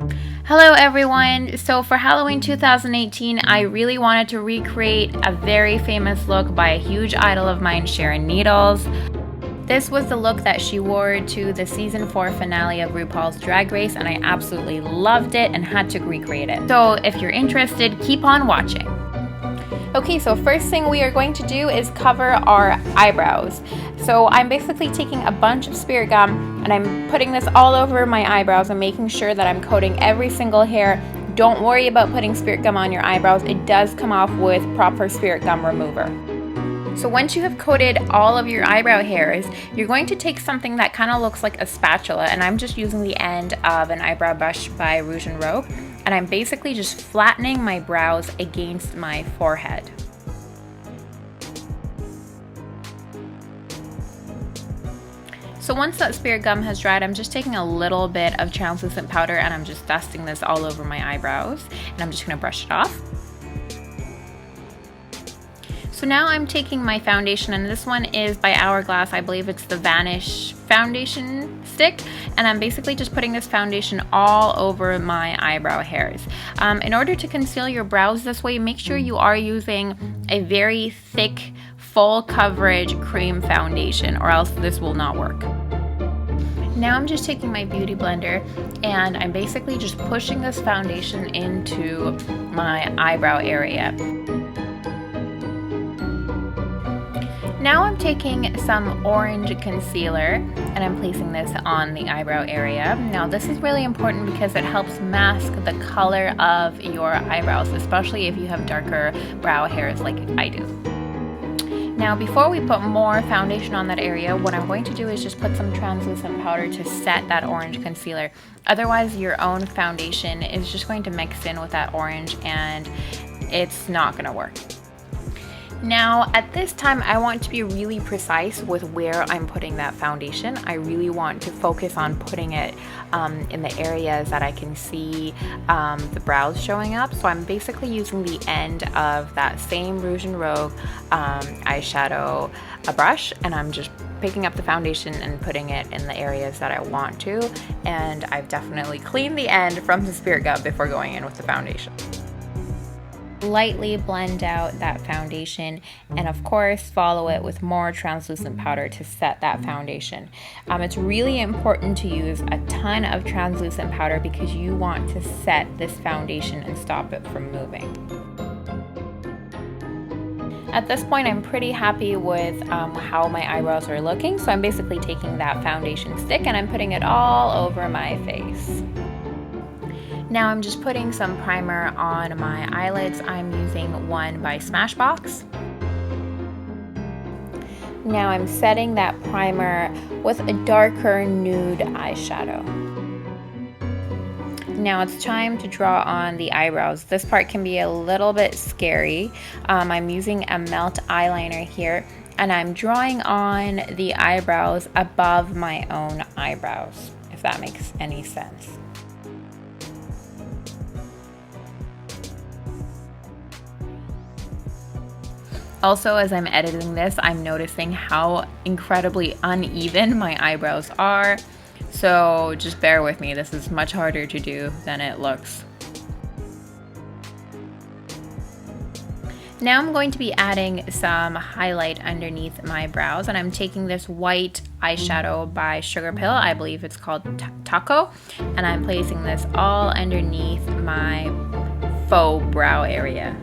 Hello everyone! So for Halloween 2018, I really wanted to recreate a very famous look by a huge idol of mine, Sharon Needles. This was the look that she wore to the season 4 finale of Rupaul's Drag Race, and I absolutely loved it and had to recreate it. So if you're interested, keep on watching. Okay, so first thing we are going to do is cover our eyebrows. So I'm basically taking a bunch of Spirit Gum and I'm putting this all over my eyebrows and making sure that I'm coating every single hair. Don't worry about putting Spirit Gum on your eyebrows. It does come off with proper Spirit Gum remover. So once you have coated all of your eyebrow hairs, you're going to take something that kind of looks like a spatula, and I'm just using the end of an eyebrow brush by Rouge and Rouge, and I'm basically just flattening my brows against my forehead. So once that Spirit Gum has dried, I'm just taking a little bit of translucent powder and I'm just dusting this all over my eyebrows, and I'm just going to brush it off. So now I'm taking my foundation, and this one is by Hourglass. I believe it's the Vanish foundation stick, and I'm basically just putting this foundation all over my eyebrow hairs. In order to conceal your brows this way, make sure you are using a very thick, full coverage cream foundation, or else this will not work. Now I'm just taking my beauty blender and I'm basically just pushing this foundation into my eyebrow area. Now I'm taking some orange concealer and I'm placing this on the eyebrow area. Now this is really important because it helps mask the color of your eyebrows, especially if you have darker brow hairs like I do. Now before we put more foundation on that area, what I'm going to do is just put some translucent powder to set that orange concealer. Otherwise your own foundation is just going to mix in with that orange and it's not going to work. Now at this time I want to be really precise with where I'm putting that foundation. I really want to focus on putting it in the areas that I can see the brows showing up. So I'm basically using the end of that same Rouge and Rouge eyeshadow brush, and I'm just picking up the foundation and putting it in the areas that I want to. And I've definitely cleaned the end from the Spirit Gum before going in with the foundation. Lightly blend out that foundation, and of course follow it with more translucent powder to set that foundation. It's really important to use a ton of translucent powder because you want to set this foundation and stop it from moving. At this point I'm pretty happy with how my eyebrows are looking, so I'm basically taking that foundation stick and I'm putting it all over my face. Now I'm just putting some primer on my eyelids. I'm using one by Smashbox. Now I'm setting that primer with a darker nude eyeshadow. Now it's time to draw on the eyebrows. This part can be a little bit scary. I'm using a melt eyeliner here and I'm drawing on the eyebrows above my own eyebrows, if that makes any sense. Also, as I'm editing this, I'm noticing how incredibly uneven my eyebrows are. So just bear with me, this is much harder to do than it looks. Now I'm going to be adding some highlight underneath my brows, and I'm taking this white eyeshadow by Sugarpill, I believe it's called Tako, and I'm placing this all underneath my faux brow area.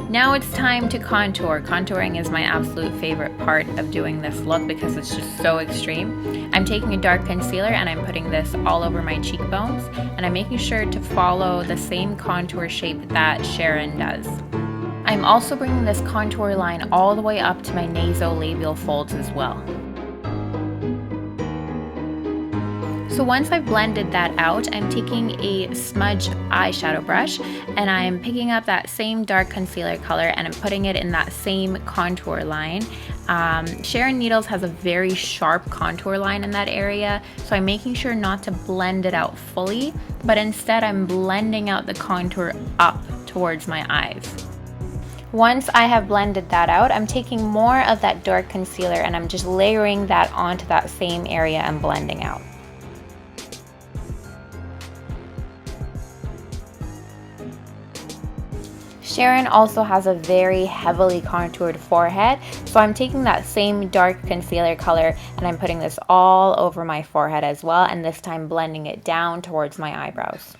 Now it's time to contour. Contouring is my absolute favorite part of doing this look because it's just so extreme. I'm taking a dark concealer and I'm putting this all over my cheekbones, and I'm making sure to follow the same contour shape that Sharon does. I'm also bringing this contour line all the way up to my nasolabial folds as well. So once I've blended that out, I'm taking a smudge eyeshadow brush and I'm picking up that same dark concealer color and I'm putting it in that same contour line. Sharon Needles has a very sharp contour line in that area, so I'm making sure not to blend it out fully, but instead I'm blending out the contour up towards my eyes. Once I have blended that out, I'm taking more of that dark concealer and I'm just layering that onto that same area and blending out. Sharon also has a very heavily contoured forehead, so I'm taking that same dark concealer color and I'm putting this all over my forehead as well, and this time blending it down towards my eyebrows.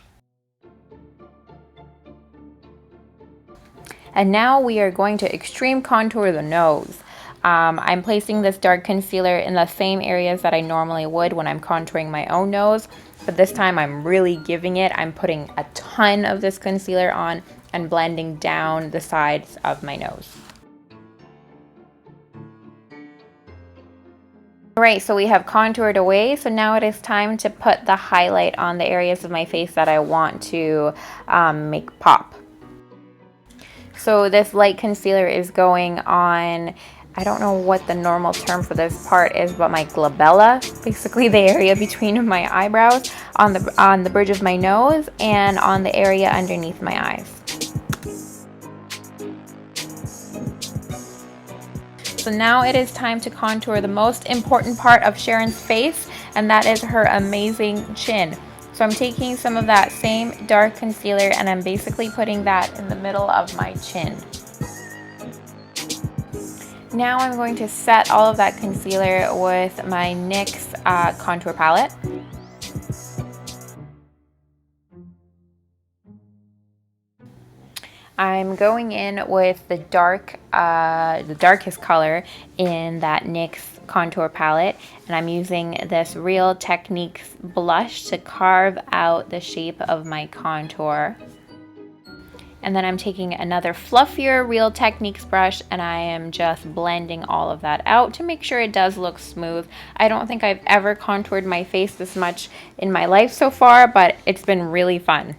And now we are going to extreme contour the nose. I'm placing this dark concealer in the same areas that I normally would when I'm contouring my own nose, but this time I'm really giving it. I'm putting a ton of this concealer on and blending down the sides of my nose. Alright, so we have contoured away, so now it is time to put the highlight on the areas of my face that I want to make pop. So this light concealer is going on, I don't know what the normal term for this part is, but my glabella, basically the area between my eyebrows, on the bridge of my nose, and on the area underneath my eyes. So now it is time to contour the most important part of Sharon's face, and that is her amazing chin. So I'm taking some of that same dark concealer and I'm basically putting that in the middle of my chin. Now I'm going to set all of that concealer with my NYX contour palette. I'm going in with the darkest color in that NYX contour palette, and I'm using this Real Techniques blush to carve out the shape of my contour. And then I'm taking another fluffier Real Techniques brush and I am just blending all of that out to make sure it does look smooth. I don't think I've ever contoured my face this much in my life so far, but it's been really fun.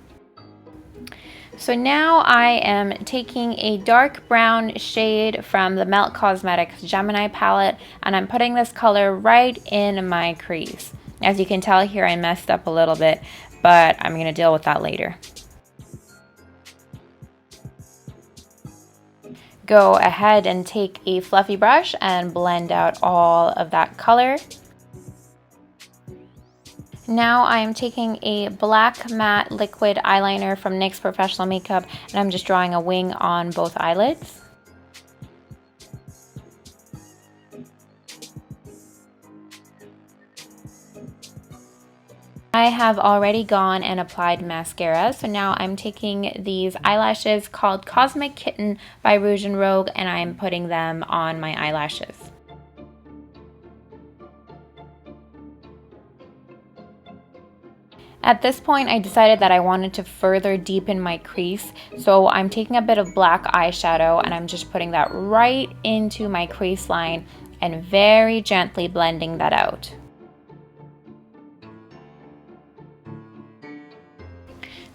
So now I am taking a dark brown shade from the Melt Cosmetics Gemini palette and I'm putting this color right in my crease. As you can tell here, I messed up a little bit, but I'm going to deal with that later. Go ahead and take a fluffy brush and blend out all of that color. Now I am taking a black matte liquid eyeliner from NYX Professional Makeup and I'm just drawing a wing on both eyelids. I have already gone and applied mascara, so now I'm taking these eyelashes called Cosmic Kitten by Rouge and Rogue and I'm putting them on my eyelashes. At this point, I decided that I wanted to further deepen my crease, so I'm taking a bit of black eyeshadow and I'm just putting that right into my crease line and very gently blending that out.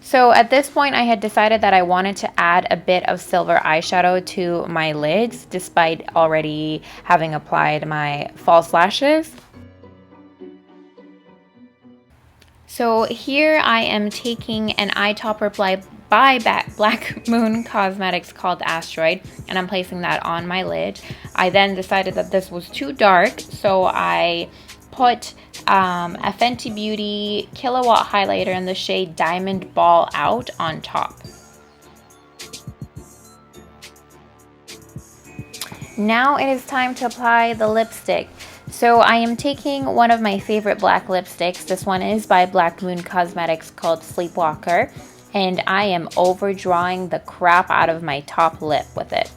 So at this point, I had decided that I wanted to add a bit of silver eyeshadow to my lids, despite already having applied my false lashes. So here I am taking an eye topper by Black Moon Cosmetics called Asteriod, and I'm placing that on my lid. I then decided that this was too dark, so I put a Fenty Beauty Killawatt highlighter in the shade Diamond Ball Out on top. Now it is time to apply the lipstick. So I am taking one of my favorite black lipsticks. This one is by Black Moon Cosmetics called Sleepwalker, and I am overdrawing the crap out of my top lip with it.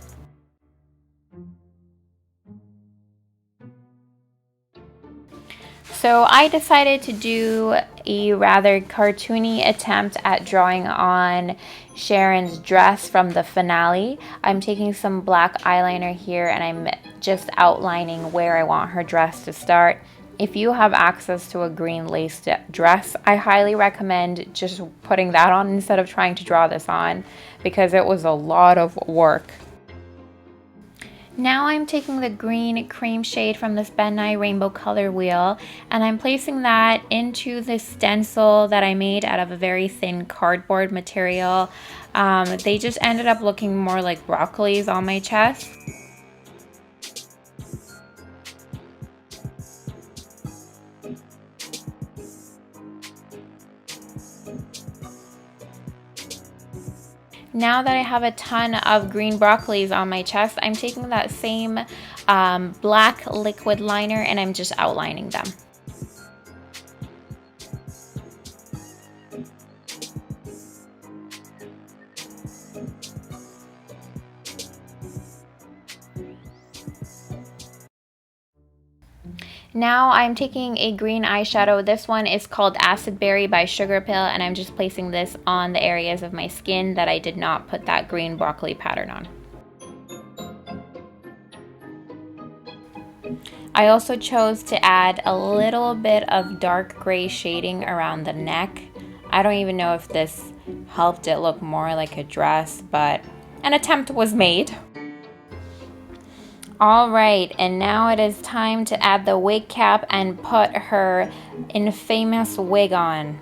So I decided to do a rather cartoony attempt at drawing on Sharon's dress from the finale. I'm taking some black eyeliner here and I'm just outlining where I want her dress to start. If you have access to a green lace dress, I highly recommend just putting that on instead of trying to draw this on, because it was a lot of work. Now I'm taking the green cream shade from this Nye Rainbow Color Wheel and I'm placing that into this stencil that I made out of a very thin cardboard material. They just ended up looking more like broccolis on my chest. Now that I have a ton of green broccolis on my chest, I'm taking that same black liquid liner and I'm just outlining them. Now I'm taking a green eyeshadow. This one is called Acidberry by Sugarpill, and I'm just placing this on the areas of my skin that I did not put that green broccoli pattern on. I also chose to add a little bit of dark gray shading around the neck. I don't even know if this helped it look more like a dress, but an attempt was made. Alright, and now it is time to add the wig cap and put her infamous wig on.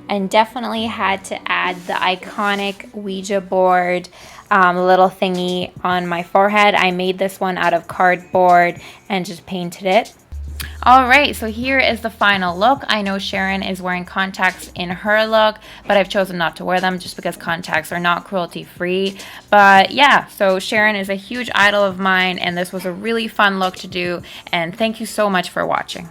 And definitely had to add the iconic Ouija board little thingy on my forehead. I made this one out of cardboard and just painted it. Alright, so here is the final look. I know Sharon is wearing contacts in her look, but I've chosen not to wear them just because contacts are not cruelty free. But yeah, so Sharon is a huge idol of mine and this was a really fun look to do, and thank you so much for watching.